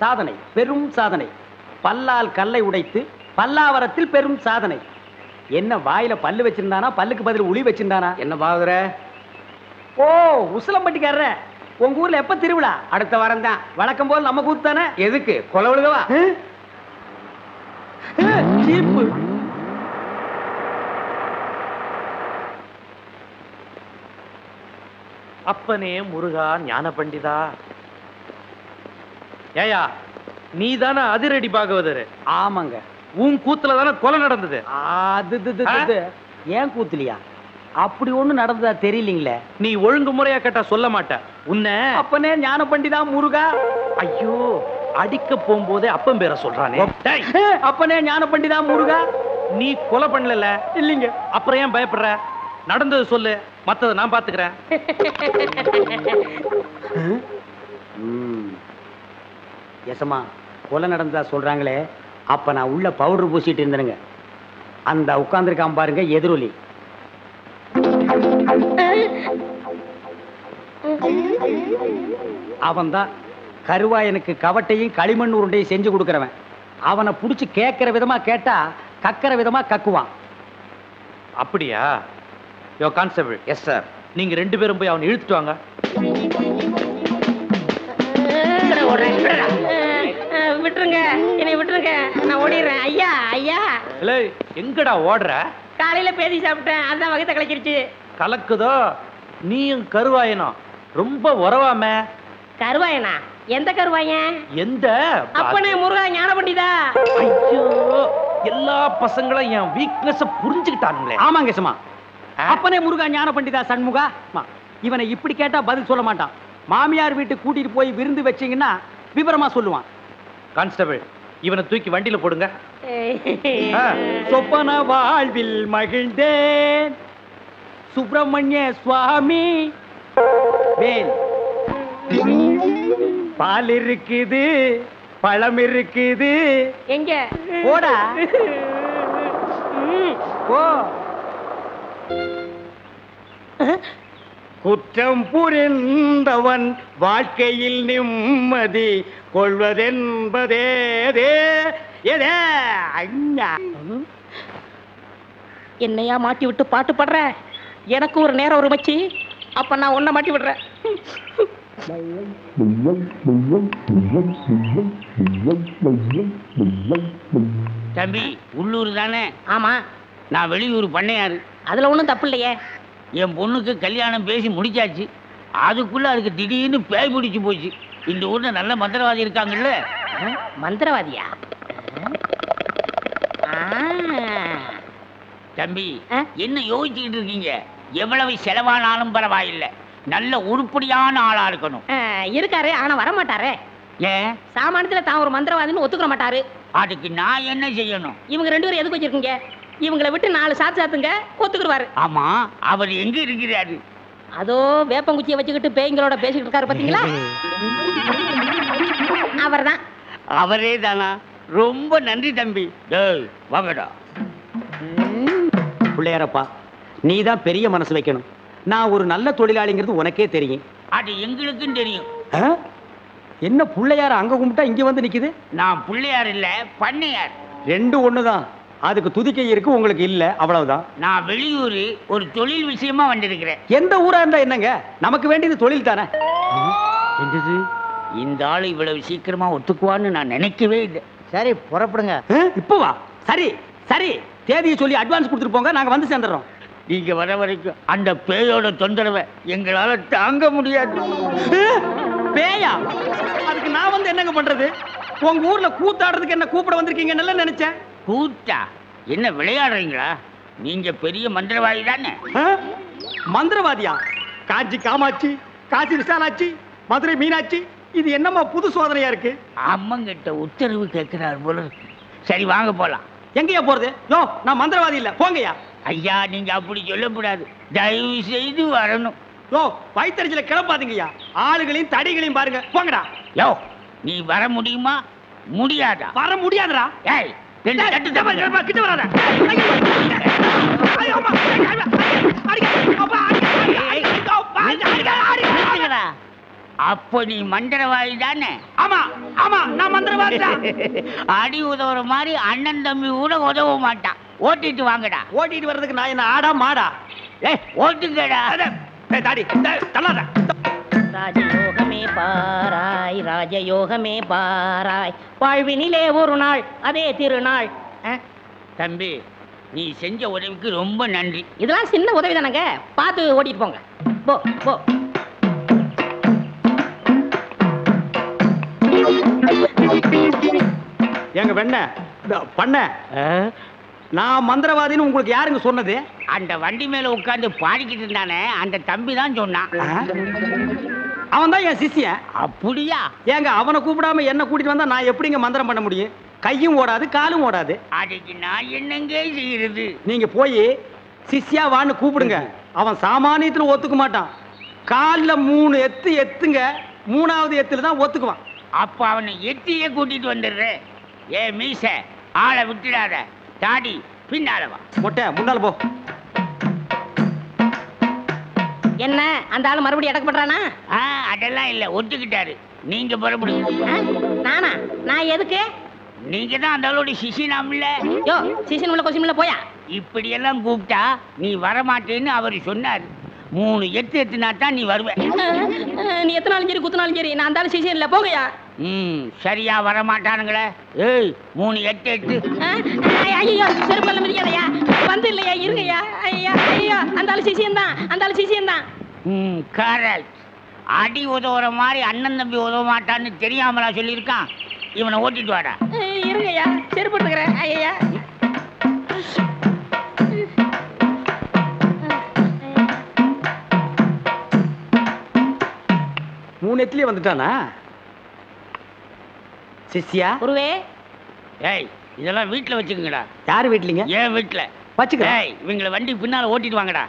சாதனை, பெரும் சாதனை. பல்லால் கல்லை உடைத்து பல்லாவரத்தில் பெரும் சாதனை. என்ன வாயில பல்லு வச்சிருந்தானா, பல்லுக்கு பதில் உளி வச்சிருந்தானா? என்ன பாக்குற? ஓ, உசிலம்பட்டிக்காரர. உங்க ஊர்ல எப்ப திருவிழா? அடுத்த வாரம் தான். வழக்கம் போல் நம்ம கூத்து தானே. எதுக்கு கொலவுழுகவா? சீப்பு. அப்பனே முருகா ஞான பண்டிதா. ஏயா, நீ தானே அதிரடி பாகவதர்? ஆமாங்க. உன் கூத்துல தானே கொலை நடந்தது. அது ஏன் கூத்துலியா? அப்படி ஒண்ணு நடந்ததா தெரியலீங்களே. நீ ஒழுங்கு முறையா கேட்டா சொல்ல மாட்ட. உன்னை அப்பனே ஞான பண்டிதா முருகா. ஐயோ, அடிக்க போகும்போதே அப்பன் பேரை சொல்றானே. அப்பனே ஞான பண்டிதா முருகா. நீ கொலை பண்ணல இல்லீங்க. அப்புறம் ஏன் பயப்படுற? நடந்தது சொல்லு, மத்தத நான் பாத்துக்கிறேன். எசமா, கொலை நடந்ததா சொல்றாங்களே, அப்ப நான் உள்ள பவுடர் பூசிட்டு இருந்தேனுங்க. அந்த உட்கார்ந்துருக்கான் பாருங்க எதிரொலி. அவன்தான் கருவாயனுக்கு கவட்டையும் களிமண் உருண்டையும் செஞ்சு கொடுக்கறவன். அவனை புடிச்சு கேட்கிற விதமா கேட்டா கக்கிற விதமா கக்குவான். அப்படியா? யோ கான்ஸ்டபிள். Yes sir. நீங்க ரெண்டு பேரும் போய் அவனை இழுத்துட்டு வாங்க. விட்டுருங்க, என்னை விட்டுருங்க, நான் ஓடிடுறேன். ஐயா ஐயா. இல்லை, எங்கடா ஓடுற? காலையில பேதி சாப்பிட்டேன், அதான் வகத்தை கலக்கிருச்சு. கலக்குதோ? நீயும் கருவாயனும் ரொம்ப உறவாம. கருவாயனா? எந்த கருவாயன்? எந்த? அப்பனே முருகா ஞான பண்டிதா. ஐயோ, எல்லா பசங்களும் என் வீக்னஸ் புரிஞ்சுக்கிட்டானுங்களே. ஆமாங்க சும்மா. அப்பனே முருகா ஞான பண்டிதா சண்முகா. இவனை இப்படி கேட்டா பதில் சொல்ல மாட்டான். மாமியார் வீட்டுக்கு கூட்டிட்டு போய் விருந்து வச்சீங்கன்னா விவரமா சொல்லுவான். கான்ஸ்டபிள், இவனை தூக்கி வண்டியில போடுங்க. சொப்பன வாழ்வில் மகிழ்ந்தேன் சுப்பிரமணிய சுவாமி. வேல், பால் இருக்குது, பழம் இருக்குது. எங்க? போடா போ. குற்றம் புரிந்தவன் வாழ்க்கையில் நிம்மதி கொள்வதென்பதே. என்னையா மாட்டி விட்டு பாட்டு பாடுற? எனக்கு ஒரு நேரம் ஒரு மச்சி, அப்ப நான் உன்னை மாட்டி விடுறேன். தம்பி, உள்ளூர் தானே? ஆமா. நான் வெளியூர் பண்ணையாரு. அதுல ஒண்ணும் தப்பு இல்லையே. என் பொண்ணுக்கு கல்யாணம் பேசி முடிச்சாச்சு. அதுக்குள்ள அதுக்கு திடீர்னு பேய் பிடிச்சு போச்சு. இந்த ஊர்ல நல்ல மந்திரவாதி இருக்காங்கல்ல. மந்திரவாதியா? தம்பி, என்ன யோசிச்சுக்கிட்டு இருக்கீங்க? எவ்வளவு செலவானாலும் பரவாயில்லை, நல்ல உருப்படியான ஆளா இருக்கணும். இருக்காரு, ஆனா வர மாட்டாரே. ஏன்? சாமானியத்துல தான் ஒரு மந்திரவாதின்னு ஒத்துக்க மாட்டாரு. அதுக்கு நான் என்ன செய்யணும்? இவங்க ரெண்டு பேரும் எதுக்கு வச்சிருக்கீங்க? இவங்களை விட்டு 4 சாத்து சாத்துங்க, ஒத்துக்குருவாரு. ஆமா, அவர் எங்க இருக்கிறாரு? அதோ வேப்பங்குச்சியை வச்சுக்கிட்டு பேய்களோட பேசிக்கிட்டு இருக்காரு, பாத்தீங்களா? அவர்தான். அவரே தானா? ரொம்ப நன்றி தம்பி. வாங்கடா. பிள்ளையாரப்பா, நீ தான் பெரிய மனசு வைக்கணும். நான் ஒரு நல்ல தொழிலாளிங்கிறது உனக்கே தெரியும். அது எங்களுக்கும் தெரியும். என்ன பிள்ளையார அங்க கும்பிட்டா இங்க வந்து நிக்குது? நான் பிள்ளையார் இல்ல, பண்ணையார். ரெண்டும் ஒண்ணுதான். அதுக்கு துதிக்கை இருக்கு, உங்களுக்கு இல்ல, அவ்வளவுதான். நான் வெளியூர் ஒரு தொழில் விஷயமா வந்திருக்கிறேன். எந்த ஊரா இருந்தா என்னங்க, நமக்கு வேண்டியது தொழில் தானே. என்னது, இந்த ஆளு இவ்வளவு சீக்கிரமா ஒத்துக்குவான்னு நான் நினைக்கவே இல்லை. சரி, புறப்படுங்க. இப்போ வா. சரி சரி, தேதியை சொல்லி அட்வான்ஸ் கொடுத்துட்டு போங்க, நாங்க வந்து சேர்ந்துடுறோம். நீங்க வர வரைக்கும் அந்த பேயோட தொந்தரவை எங்களால தாங்க முடியாது. பேயா? அதுக்கு நான் வந்து என்னங்க பண்றது? உங்க ஊர்ல கூத்தாடுறதுக்கு என்ன கூப்பிட வந்திருக்கீங்க நல்லா நினைச்சேன். கூத்தா? என்ன விளையாடுறீங்களா? நீங்க பெரிய மந்திரவாதி தானே? மந்திரவாதியா? காஞ்சி காமாட்சி, காசி விசாலாட்சி, மதுரை மீனாட்சி, இது என்னமா புது சோதனையா இருக்கு? அம்மங்கிட்ட உத்தரவு கேட்கிறார் போல. சரி, வாங்க போலாம். எங்கயா போறது? யோ, நான் மந்திரவாதி இல்ல, போங்கயா. ஐயா, நீங்க அப்படி சொல்லக்கூடாது, தயவு செய்து வரணும். யோ, வயித்தறிச்சல கிளப்பாதீங்கய்யா. ஆளுகளையும் தடிகளையும் பாருங்க, போங்கடா. யோ, நீ வர முடியுமா முடியாதா? வர முடியாதுடா. ஏய், ரெண்டு தட்டு தப்பு. கிட்ட வராத. அப்போ நீ மந்திரவாதி தானே? ஆமா ஆமா நான் மந்திரவாதி தான். அடி உதவுற மாதிரி அண்ணன் தம்பி கூட உதவ மாட்டான். ஓட்டிட்டு வாங்கடா. ஓட்டிட்டு வர்றதுக்கு நான் என்ன ஆடா மாடா? ஏய் ஓட்டுங்கடா. தாடி தள்ளாத. ராஜயோகமே பாராய் ராஜயோகமே பாராய் வாழ்வினிலே ஒரு நாள் அதே திருநாள். தம்பி நீ செஞ்ச உதவிக்கு ரொம்ப நன்றி. இதெல்லாம் சின்ன உதவி தானங்க, பார்த்து ஓட்டிட்டு போங்க. போ போ. எங்க வெண்ண பண்ண நான் மந்திரவாதின்னு உங்களுக்கு யாருங்க சொன்னது? அந்த வண்டி மேல உட்கார்ந்து பாடிக்கிட்டு இருந்தானே அந்த தம்பி தான் சொன்னான். அவன் தான் என் சிஷ்யன். அப்படியா? ஏங்க அவனை கூப்பிடாம என்ன கூட்டிட்டு வந்தா நான் எப்படிங்க மந்திரம் பண்ண முடியும்? கையும் ஓடாது காலும் ஓடாது. அதுக்கு நான் என்னங்க செய்யறது? நீங்க போய் சிஷ்யா வான்னு கூப்பிடுங்க. அவன் சாமானியத்துல ஒத்துக்க மாட்டான். காலில் 3 எத்து எத்துங்க, 3வது எத்துல தான் ஒத்துக்குவான். அப்ப அவனை எட்டியே கூட்டிட்டு வந்துடுறேன். ஏ மீச ஆளை விட்டுடாத. தாடி பின்னால வா. மொட்டை முன்னால போ. என்ன அந்த ஆளு மறுபடியும் அடக்கப்படுறானா? அதெல்லாம் இல்ல, ஒத்துக்கிட்டாரு. நீங்க புறப்படுங்க. நானா? நான் எதுக்கு? நீங்க தான் அந்த ஆளோட சிசினாம்ல. யோ சீசன் உள்ள கொஸ்டின் உள்ள போயா. இப்படியெல்லாம் கூப்பிட்டா நீ வரமாட்டேன்னு அவர் சொன்னார். 3 எத்து எத்துனா தான் நீ வருவ. நீ எத்தனாலும் சரி குத்தினாலும் சரி நான் அந்த ஆளு சீசன் இல்ல போகையா. சரியா வரமாட்டானுங்களே. ஏய் 3 எட்டு எட்டு. ஐயோ செருப்பல்ல மிதிக்காதயா. வந்து இல்லையா இருங்கய்யா. ஐயா ஐயா அந்த ஆளு சீசன் தான், அந்த ஆளு சீசன் தான். கரெக்ட். அடி உதவுற மாதிரி அண்ணன் தம்பி உதவ மாட்டான்னு தெரியாமலா சொல்லியிருக்கான். இவனை ஓட்டிட்டு வாடா. இருங்கய்யா செருப்பு எடுத்துக்கிறேன். ஐயா 3 எத்துலயே வந்துட்டானா சிஷ்யா? குருவே. ஏய் இதெல்லாம் வீட்டுல வச்சுக்கோங்கடா. யாரு வீட்லீங்க? ஏன் வீட்டுல வச்சுக்கிறேன். ஏய் இவங்களை வண்டி பின்னால ஓட்டிட்டு வாங்கடா.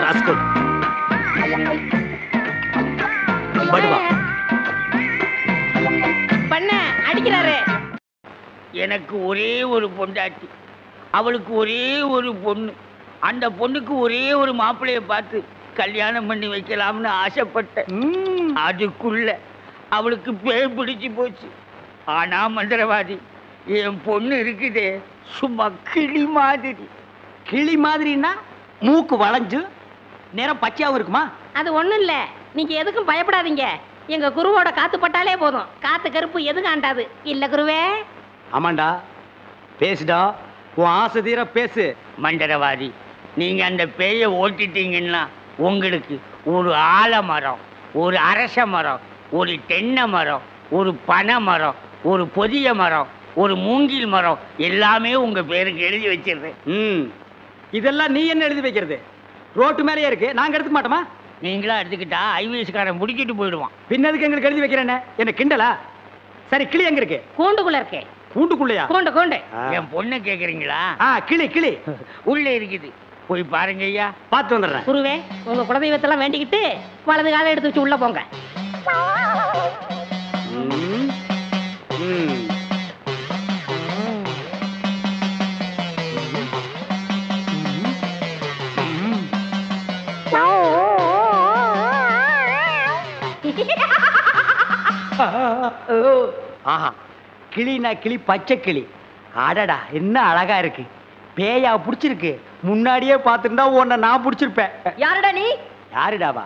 ராஸ்கல். படுவா. பண்ண அடிக்கிறாரு. எனக்கு ஒரே ஒரு பொண்டாட்டி, அவளுக்கு ஒரே ஒரு பொண்ணு. அந்த பொண்ணுக்கு ஒரே ஒரு மாப்பிள்ளைய பார்த்து கல்யாணம் பண்ணி வைக்கலாம்னு ஆசைப்பட்டேன். அதுக்குள்ள அவளுக்கு பேய் பிடிச்சு போச்சு. ஆனா மந்திரவாதி என் பொண்ணு இருக்குதே சும்மா கிளி மாதிரி. கிளி மாதிரின்னா மூக்கு வளைஞ்சு நேரம் பச்சையாவும் இருக்குமா? அது ஒண்ணும் இல்ல, நீங்க எதுக்கும் பயப்படாதீங்க. எங்க குருவோட காத்து பட்டாலே போதும், காத்து கருப்பு எதுவும் ஆண்டாது. இல்ல குருவே? ஆமாண்டா, பேசுடா, உன் ஆசை தீர பேசு. மந்திரவாதி நீங்க அந்த பேயை ஓட்டிட்டீங்கன்னா உங்களுக்கு ஒரு ஆலமரம், ஒரு அரச மரம், ஒரு தென்னை மரம், ஒரு பனை மரம், ஒரு பொதிய மரம், ஒரு மூங்கில் மரம் எல்லாமே உங்க பேருக்கு எழுதி வச்சிருக்கேன். இதெல்லாம் நீ என்ன எழுதி வைக்கிறது? ரோட்டு மேலேயே இருக்கு, நாங்க எடுத்துக்க மாட்டோமா? நீங்களா எடுத்துக்கிட்டா ஐவிஎஸ்காரன் முடிக்கிட்டு போயிடுவான். பின்னதுக்கு எங்களுக்கு எழுதி வைக்கிறேன்னு என்ன கிண்டலா? சரி கிளி எங்க இருக்கு? கூண்டுக்குள்ள இருக்கே. கூண்டுக்குள்ளையா? கூண்டு கூண்டு. என் பொண்ணு கேக்குறீங்களா? கிளி கிளி உள்ள இருக்குது, போய் பாருங்க ஐயா. பார்த்து வந்துடுறேன். குருவே உங்க குலதெய்வத்தெல்லாம் வேண்டிக்கிட்டு வலது காலை எடுத்து வச்சு உள்ள போங்க. ஆஹா, கிளினா கிளி, பச்சை கிளி. அடடா என்ன அழகா இருக்கு. பேயா புடிச்சிருக்கு. முன்னாடியே பார்த்துருந்தா உன்னை நான் புடிச்சிருப்பேன். யாருடா நீ? யாருடாவா?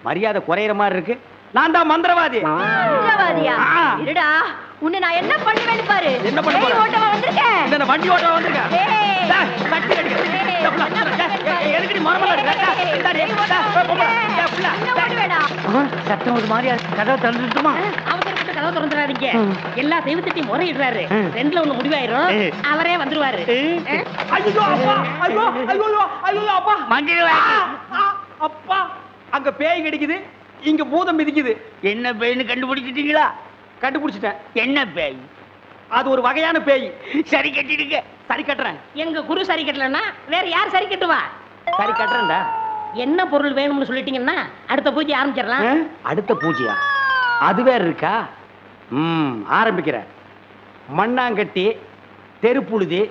மரியாதை குறையிற மாதிரி இருக்கு. நான் தான் மந்திரவாதி. மந்திரவாதியா? இருடா, உன்னை நான் என்ன பண்ணுவேன்னு பாரு. என்ன பண்ண போற? ஓட்டமா வந்திருக்கேன். இந்த வண்டி ஓட்டமா வந்திருக்கேன். கட்டி அடிக்க. எதுக்கு மரமல சத்தம் ஒரு மாதிரியா கதவை திறந்துட்டுமா? அவசரப்பட்டு கதவை திறந்துடாதீங்க. எல்லா தெய்வத்தையும் முறையிடுறாரு. 2ல 1 முடிவாயிரும். அவரே வந்துருவாரு. ஐயோ அப்பா, ஐயோ ஐயோ ஐயோ அப்பா, மந்திரவாதி அப்பா, அங்க பேய் கிடைக்குது, இங்க பூதம் மிதிக்குது. என்ன பேய்னு கண்டுபிடிச்சிட்டீங்களா? கண்டுபிடிச்சிட்டேன். என்ன பேய்? அது ஒரு வகையான பேய். சரி கட்டிடுங்க. சரி கட்டுறேன். எங்க குரு சரி கட்டலன்னா வேற யார் சரி கட்டுவா? சரி கட்டுறேன்டா. என்ன பொருள் வேணும்னு சொல்லிட்டீங்கன்னா அடுத்த பூஜை ஆரம்பிச்சிடலாம். அடுத்த பூஜையா? அது வேற இருக்கா? ஆரம்பிக்கிறேன். மண்ணாங்கட்டி, தெருப்புழுதி,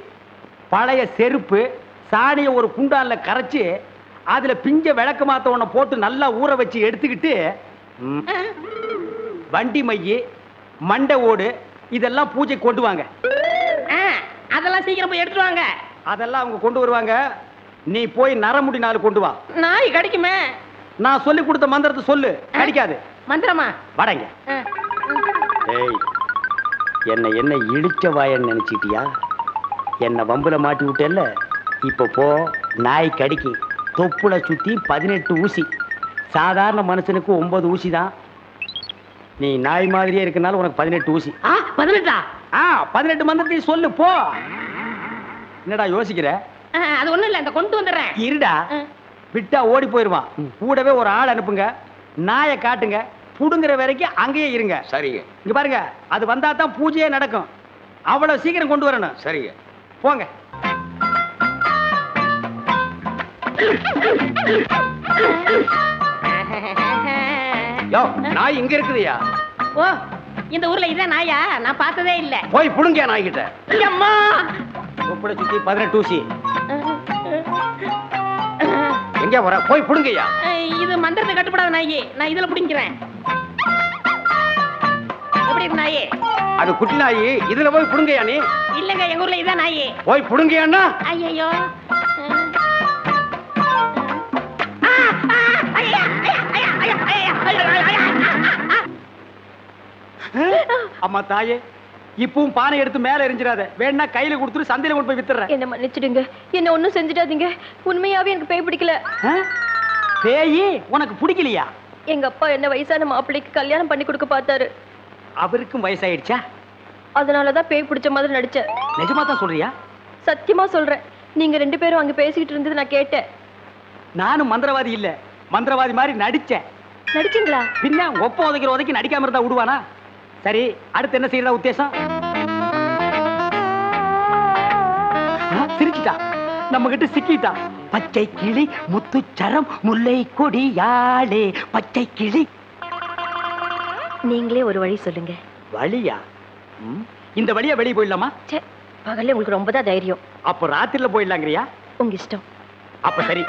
பழைய செருப்பு, சாணியை ஒரு குண்டான்ல கரைச்சு அதுல பிஞ்ச விளக்கு மாத்த ஒண்ண போட்டு நல்லா ஊற வச்சு எடுத்துக்கிட்டு வண்டி மைய மண்டை ஓடு இதெல்லாம் பூஜை கொண்டு வாங்க. அதெல்லாம் சீக்கிரம் போய் எடுத்துட்டு வாங்க. அதெல்லாம் அவங்க கொண்டு வருவாங்க. நீ போய் நரமுடி 4 கொண்டு வா. நாய் கிடைக்குமே. நான் சொல்லி கொடுத்த மந்திரத்தை சொல்லு. கிடைக்காது. மந்திரமா? வாடங்க. ஏய், என்ன இழிச்ச வாயன்னு நினைச்சிட்டியா? என்ன வம்புல மாட்டி விட்டேல்ல, இப்ப போ. நாய் கடிக்கு தொப்புல சுத்தி 18 ஊசி. சாதாரண மனுஷனுக்கு 9 ஊசி தான். நீ நாய் மாதிரியே இருக்கனால உனக்கு 18 ஊசி. 18? 18 மந்திரத்தையும் சொல்லு போ. என்னடா யோசிக்கிற? அது ஒண்ணும் இல்ல, இந்த கொண்டு வந்துடுறேன். இருடா, விட்டா ஓடி போயிருவான். கூடவே ஒரு ஆள் அனுப்புங்க. நாயை காட்டுங்க. புடுங்குற வரைக்கும் அங்கேயே இருங்க. சரிங்க. இங்க பாருங்க, அது வந்தா தான் பூஜையே நடக்கும். அவ்வளவு சீக்கிரம் கொண்டு வரணும். சரிங்க. போங்க. யோ, நாய் இங்க இருக்குதுயா. ஓ, இந்த ஊர்ல இதான் நாயா? நான் பார்த்ததே இல்ல. போய் புடுங்க நாய் கிட்ட. அம்மா, தொப்புளை சுத்தி 18 ஊசி. எங்க வர? போய் புடுங்கய்யா. இது மந்திரத்தை கட்டுப்படாத நாயி. நான் இதுல புடிங்கிறேன். எப்படி இருக்கு நாயி? அது குட்டி நாயி. இதுல போய் புடுங்கய்யா நீ. இல்லங்க, எங்க ஊர்ல இதான் நாயி. போய் புடுங்கய்யான்னா. ஐயோ, அம்மா தாயே, இப்பவும் பானை எடுத்து மேல எரிஞ்சிடாத. வேணா கையில கொடுத்துட்டு சந்தையில கொண்டு போய் வித்துறேன். என்ன மன்னிச்சிடுங்க. என்ன ஒண்ணும் செஞ்சிடாதீங்க. உண்மையாவே எனக்கு பேய் பிடிக்கல. பேயி உனக்கு பிடிக்கலையா? எங்க அப்பா என்ன வயசான மாப்பிள்ளைக்கு கல்யாணம் பண்ணி கொடுக்க பார்த்தாரு. அவருக்கும் வயசாயிடுச்சா? அதனாலதான் பேய் பிடிச்ச மாதிரி நடிச்சேன். நிஜமா தான் சொல்றியா? சத்தியமா சொல்றேன். நீங்க 2 பேரும் அங்க பேசிக்கிட்டு இருந்தது நான் கேட்டேன். நானும் மந்திரவாதி இல்ல, மந்திரவாதி மாதிரி நடிச்சேன். நடிச்சீங்களா? பின்ன ஒப்ப உதைக்கிற உதைக்கு நடிக்காம இருந்தா விடுவானா? சரி, அடுத்து என்ன செய்யறதா உத்தேசம்? சிரிச்சிட்டா, நம்ம கிட்ட சிக்கிட்டா. பச்சை கிளி முத்துச்சரம் முல்லை கொடியாளே பச்சை கிளி. நீங்களே ஒரு வழி சொல்லுங்க. வழியா? இந்த வழியா வெளியே போயிடலாமா? பகல்ல உங்களுக்கு ரொம்ப தான் தைரியம். அப்ப ராத்திரில போயிடலாங்கிறியா? உங்க இஷ்டம். அப்ப சரி,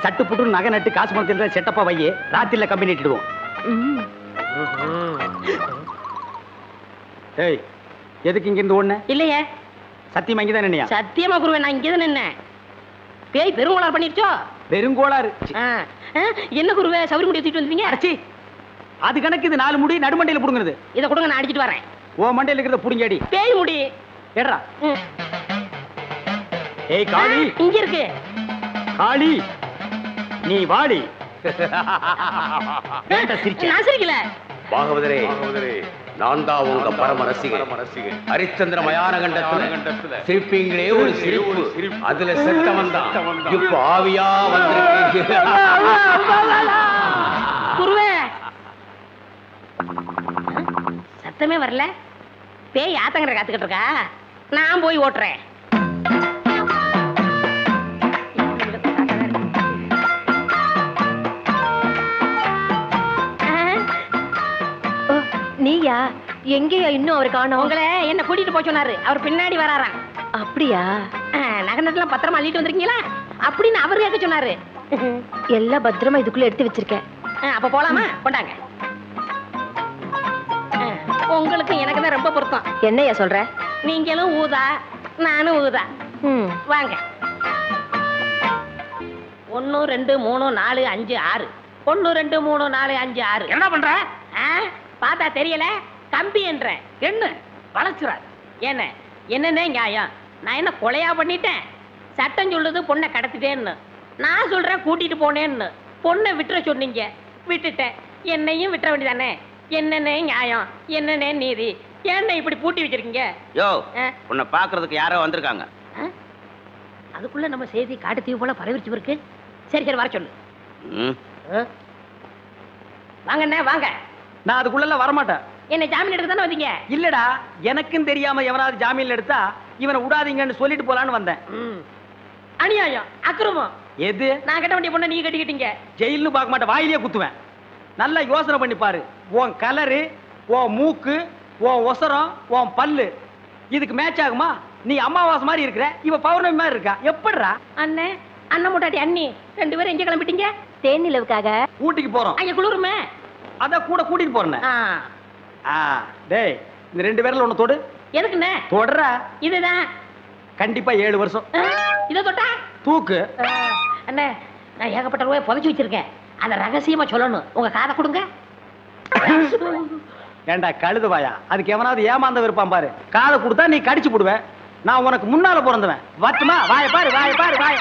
சட்டு புட்டு நகை நட்டு காசு பணத்தில் செட்டப்பா வையே. ராத்திரில கம்பெனி இட்டுடுவோம். ஏய், எதுக்கு இங்க இருந்து ஓடுன? இல்லையே. சத்தியமா இங்கதான் நின்னையா? சத்தியமா குருவே, நான் இங்கதான் நின்னேன். பேய் பெருங்கோளாறு பண்ணிருச்சோ? பெருங்கோளாறு? என்ன குருவே, சவுரி முடி தூக்கிட்டு வந்தீங்க? அடச்சி, அது கணக்கு. இது 4 முடி நடுமண்டையில புடுங்குறது. இதை கொடுங்க, நான் அடிச்சிட்டு வரேன். ஓ மண்டையில இருக்கிறத புடுங்கடி. பேய் முடி ஏடா. ஏய் காளி, இங்க இருக்கு. காளி, நீ வாடி. நான் சிரிக்கல. பாகவதரே, நான் தான் உங்க பரம ரசிகன். ஹரிச்சந்திர மயான கண்டத்துல சிரிப்பீங்களே ஒரு சிரிப்பு. அதுல செத்தவன் தான் இப்ப ஆவியா வந்திருக்கு. குருவே, சத்தமே வரல. பேய் ஆத்தங்கரை காத்துக்கிட்டு இருக்கா. நான் போய் ஓட்டுறேன். நீயா? எங்கேயா இன்னும் அவர் காணோம்? உங்களை என்ன கூட்டிட்டு போய் சொன்னாரு. அவர் பின்னாடி வராராம். அப்படியா? நகை நட்டுலாம் பத்திரமா அள்ளிட்டு வந்திருக்கீங்களா அப்படின்னு அவர் கேட்க சொன்னாரு. எல்லாம் பத்திரமா இதுக்குள்ள எடுத்து வச்சிருக்கேன். அப்ப போலாமா? கொண்டாங்க. உங்களுக்கு எனக்கு தான் ரொம்ப பொருத்தம். என்னையா சொல்ற? நீங்களும் ஊதா, நானும் ஊதா. வாங்க. 1 2 3 4 5 6. 1 2 3 4 5 6. என்ன பண்ற? பார்த்தா தெரியல. கம்பி என்ற என்ன வளர்ச்சுறாரு. என்னன்னே நியாயம்? நான் என்ன கொலையா பண்ணிட்டேன்? சட்டம் சொல்லுது பொண்ணை கடத்திட்டேன்னு. நான் சொல்றேன் கூட்டிட்டு போனேன்னு. பொண்ணை விட்டுற சொன்னீங்க, விட்டுட்டேன். என்னையும் விட்டுற வேண்டியதானே? என்னன்னே நியாயம்? என்னன்னே நீதி? என்ன இப்படி பூட்டி வச்சிருக்கீங்க? யோ, உன்னை பாக்குறதுக்கு யாரோ வந்திருக்காங்க. அதுக்குள்ள நம்ம செய்தி காட்டு தீவு போல பரவிச்சு இருக்கு. சரி சரி, வர சொல்லு. வாங்கண்ணே வாங்க. நான் அதுக்குள்ள வரமாட்டேன். என்ன ஜாமீன் எடுக்க தானே வந்தீங்க? இல்லடா, எனக்கும் தெரியாம எவனாவது ஜாமீன்ல எடுத்தா இவனை விடாதீங்கன்னு சொல்லிட்டு போலான்னு வந்தேன். அநியாயம், அக்கிரமம். எது? நான் கட்ட வேண்டிய பொண்ணை நீங்க கட்டிக்கிட்டீங்க. ஜெயில்னு பார்க்க மாட்டேன், வாயிலே குத்துவேன். நல்லா யோசனை பண்ணி பாரு. உன் கலரு, உன் மூக்கு, உன் ஒசரம், உன் பல்லு இதுக்கு மேட்ச் ஆகுமா? நீ அமாவாசை மாதிரி இருக்கிற, இவ பௌர்ணமி மாதிரி இருக்கா. எப்படிடா? அண்ணே, அண்ணன் முட்டாட்டி அண்ணி 2 பேரும் எங்க கிளம்பிட்டீங்க? தேனிலவுக்காக ஊட்டிக்கு போறோம். அங்க குளிருமே, அத கூட கூட்டிட்டு போறேன். டேய் இந்த 2 பேர்ல ஒண்ணு தொடு. எதுக்குண்ணே? தொடரா. இதுதான். கண்டிப்பா 7 வருஷம். இதை தொட்டா தூக்கு. அண்ணே நான் ஏகப்பட்ட ரூபாய் புதைச்சு வச்சிருக்கேன். அதை ரகசியமா சொல்லணும். உங்க காதை கொடுங்க. ஏண்டா கழுது வாயா, அதுக்கு எவனாவது ஏமாந்த விருப்பான் பாரு. காதை கொடுத்தா நீ கடிச்சு போடுவேன். நான் உனக்கு முன்னால பிறந்தவன். வட்டுமா வாய பாரு, வாய பாரு, வாய.